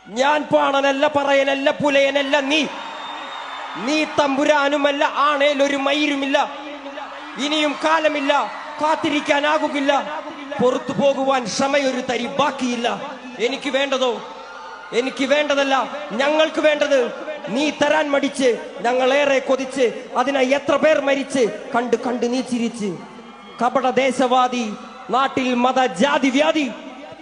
ഞാൻ പാണനല്ല, പറയനല്ല, പുലയനല്ല. നീ തമ്പുരാനുമല്ല, ആണേലൊരു മയിരുമില്ല. ഇനിയും കാലമില്ല, കാത്തിരിക്കാനാകുകില്ല. പുറത്തു പോകുവാൻ ക്ഷമയൊരു തരി ബാക്കിയില്ല. എനിക്ക് വേണ്ടതോ, എനിക്ക് വേണ്ടതല്ല, ഞങ്ങൾക്ക് വേണ്ടത് നീ തരാൻ മടിച്ച്, ഞങ്ങളേറെ കൊതിച്ച്, അതിനായി എത്ര പേർ മരിച്ച്. കണ്ട് കണ്ട് നീ ചിരിച്ച്. കപട ദേശവാദി, നാട്ടിൽ മത ജാതി വ്യാധി,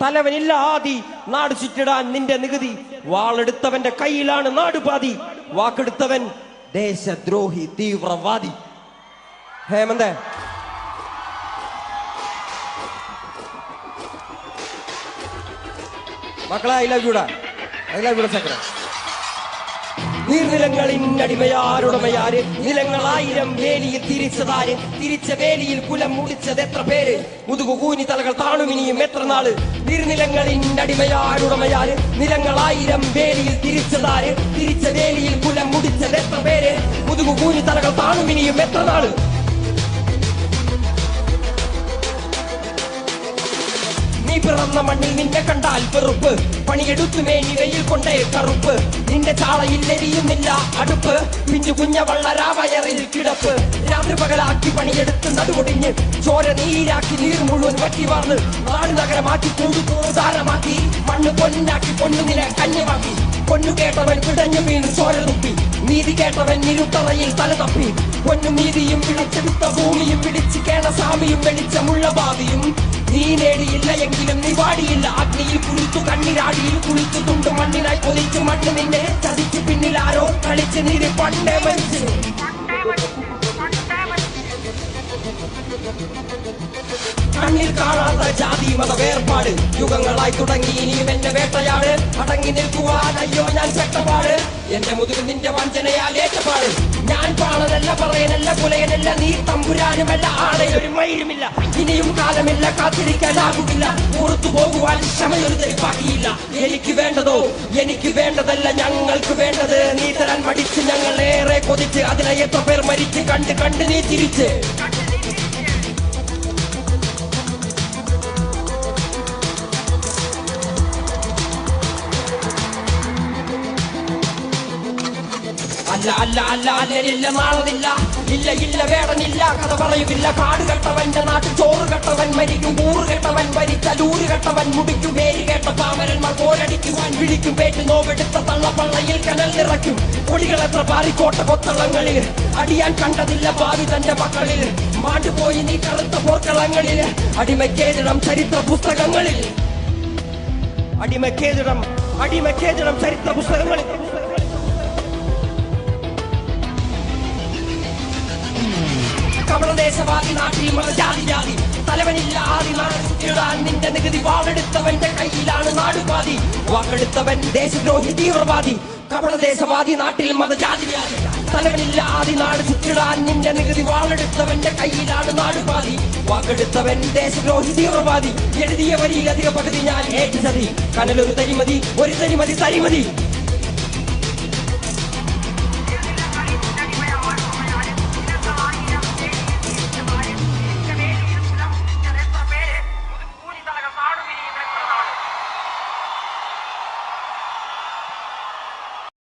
തലവനില്ല ആദി, നാട് ചുറ്റിടാൻ നിന്റെ നികുതി. വാളെടുത്തവന്റെ കയ്യിലാണ് നാടുപാതി, വാക്കെടുത്തവൻ ദേശദ്രോഹി തീവ്രവാദി. ഹേമന്തേ, മക്കളെ, ഐ ലവ് യുടാ, ഐ ലവ് യുടാ ചക്ര. നീർനിലങ്ങളിന്നടിമയാരുടമയാര്, നിലങ്ങളായിരം വേലിയിൽ തിരിച്ചതാര്, തിരിച്ച വേലിയിൽ കുലം മുടിച്ചത് എത്ര പേര്, മുതുകുകൂനി തലകൾ താണുമിനിയും എത്ര നാള്. നീർനിലങ്ങളിന്നടിമയാരുടമയാര്, നിലങ്ങളായിരം വേലിയിൽ തിരിച്ചതാര്, തിരിച്ച വേലിയിൽ കുലം മുടിച്ചത് എത്ര പേര്, മുതുകുകൂനി തലകൾ താണുമിനിയും എത്ര നാള്. പിറന്ന മണ്ണിൽ നിന്നെ കണ്ടാൽ വെറുപ്പ്, പണിയെടുത്തു മേനിവയിൽ കൊണ്ടേ കറുപ്പ്. നിന്റെ ചാളയിൽ എരിയുന്നില്ല അടുപ്പ്, പിഞ്ചു കുഞ്ഞ വള്ളരാവയറിൽ കിടപ്പ്. രാത്രി പകലാക്കി പണിയെടുത്ത് നടുകൊടിഞ്ഞ്, ചോര നീരാക്കി നീർ മുഴുവൻ വറ്റി വാർന്ന്, നാട് നഗരമാക്കി കൂടുതാരമാക്കി, മണ്ണ് പൊന്നാക്കി പൊന്നുനില കന്യമാക്കി. പൊന്നു കേട്ടവൻ പിടഞ്ഞു വീണ് ചോര തുപ്പി, നീതി കേട്ടവൻ ഇരുട്ടറയിൽ തല തപ്പി. പൊന്നും നീതിയും പിടിച്ചെടുത്ത ഭൂമിയും പിടിച്ച് കേണസ്വാമിയും വെളിച്ചമുള്ള ഭാവിയും നീ നേടിയില്ല എങ്കിലും നീ പാടിയില്ല. അഗ്നിയിൽ കുളിച്ചു, കണ്ണിരാടിയിൽ കുളിച്ചു, തുണ്ട് മണ്ണിനായി പൊതിച്ചു. മണ്ണ് നിന്നെ ചതിച്ചു, പിന്നിൽ ആരോ കളിച്ച് നീര് പണ്ടേ മരിച്ചു. കണ്ണിൽ കാണാത്ത ജാതി മത വേർപാട് യുഗങ്ങളായി തുടങ്ങി, ഇനിയും എന്റെ വേട്ടയാട്. അടങ്ങി നിൽക്കുവാൻ അയ്യോ ഞാൻ ചട്ടപ്പാട്, എന്റെ മുതുകിൽ നിന്റെ വഞ്ചനയാൽ ഏറ്റപ്പാട്. ഞാൻ പാണനല്ല, പറയനല്ല, പുലയനല്ല, നീ തമ്പുരാനുമല്ല, ആണേലൊരു മയിരുമില്ല. ഇനിയും കാലമില്ല, കാത്തിരിക്കാനാകുകില്ല. പുറത്തു പോകുവാൻ ക്ഷമയൊരു തരി ബാക്കിയില്ല. എനിക്ക് വേണ്ടതോ, എനിക്ക് വേണ്ടതല്ല, ഞങ്ങൾക്ക് വേണ്ടത് നീ തരാൻ മടിച്ച്, ഞങ്ങളേറെ കൊതിച്ച്, അതിനായി എത്ര പേർ മരിച്ച്. കണ്ട് കണ്ട് നീ ചിരിച്ച്. അല്ല അല്ല അല്ല അല്ലരില്ല, നാളതില്ല, ഇല്ല ഇല്ല വേടനില്ല, കഥ പറയുകില്ല. കാട് കെട്ടവന്റെ നാട്ടിൽ ചോറ് കെട്ടവൻ മരിക്കും, കൂറ് കെട്ടവൻ ഭരിച്ചലൂറ് കെട്ടവൻ മുടിക്കും. പേര് കേട്ട പാമരന്മാർ പോരടിക്കുവാൻ വിളിക്കും. പേറ്റ് നോവെടുത്ത തള്ളപ്പള്ളയിൽ കനൽ നിറയ്ക്കും. കൊടികൾ എത്ര പാറിക്കോട്ട കൊത്തളങ്ങളിൽ, അടിയാൻ കണ്ടതില്ല ഭാവി തന്റെ മക്കളിൽ. മാണ്ടുപോയി നീ കറുത്ത പോർക്കളങ്ങളിൽ, അടിമക്കേതിടം ചരിത്ര പുസ്തകങ്ങളിൽ. അടിമക്കേതിടം ചരിത്ര പുസ്തകങ്ങളിൽ. കപടദേശവാദി, നാട്ടിൽ മതജാതി വ്യാധി, തലവനില്ല ആദി, നാട് ചുറ്റിടാൻ നിന്റെ നികുതി. വാളെടുത്തവന്റെ കയ്യിലാണ് നാടുപാതി, വാക്കെടുത്തവൻ ദേശദ്രോഹി തീവ്രവാദി. കപടദേശവാദി, നാട്ടിൽ മതജാതി വ്യാധി, തലവനില്ല ആദി, നാട് ചുറ്റിടാൻ നിന്റെ നികുതി. വാളെടുത്തവന്റെ കയ്യിലാണ് നാടുപാതി, വാക്കെടുത്തവൻ ദേശദ്രോഹി തീവ്രവാദി. എഴുതിയ വരിയിൽ അധിക പകുതി ഞാൻ ഏറ്റു ചതി, കനലൊരു തരിമതി, ഒരു തരിമതി തരിമതി.